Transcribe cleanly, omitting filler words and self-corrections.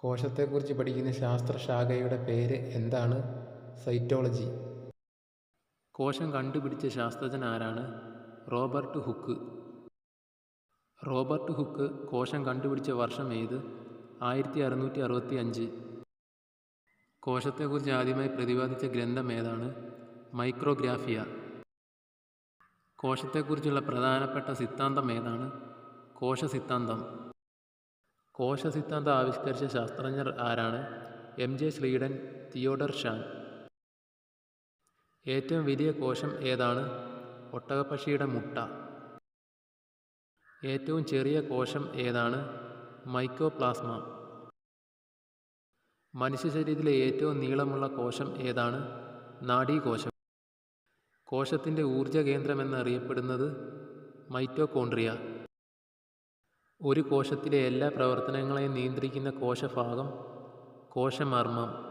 കോശത്തെക്കുറിച്ച് പഠിക്കുന്ന ശാസ്ത്രശാഖയുടെ പേര് എന്താണ്? സൈറ്റോളജി. കോശം കണ്ടുപിടിച്ച ശാസ്ത്രജ്ഞൻ ആരാണ്? Robert hook. റോബർട്ട് ഹുക്ക് കോശം കണ്ടുപിടിച്ച വർഷം ഏത്? 1665. കോശത്തെക്കുറിച്ച് ആദ്യമായി പ്രതിപാദിച്ച ഗ്രന്ഥം ഏതാണ്? മൈക്രോഗ്രാഫിയ. കോശത്തെക്കുറിച്ചുള്ള പ്രധാനപ്പെട്ട സിദ്ധാന്തം ഏതാണ്? കോശസിദ്ധാന്തം. കോശസിദ്ധാന്തം ആവിഷ്കരിച്ച ശാസ്ത്രജ്ഞർ ആരാണ്? എം.ജെ. Schleiden, Theodor Schwann. ഏറ്റവും വലിയ കോശം ഏതാണ്? ഒട്ടകപ്പക്ഷിയുടെ മുട്ട. ഏറ്റവും ചെറിയ കോശം ഏതാണ്? മൈക്കോപ്ലാസ്മ. മനുഷ്യശരീരത്തിലെ ഏറ്റവും നീളമുള്ള കോശം ഏതാണ്? നാഡീകോശം. കോശത്തിൻ്റെ ഊർജ്ജകേന്ദ്രമെന്നറിയപ്പെടുന്നത് മൈറ്റോകോൺട്രിയ. ഒരു കോശത്തിലെ എല്ലാ പ്രവർത്തനങ്ങളെയും നിയന്ത്രിക്കുന്ന കോശഭാഗം കോശമർമ്മം.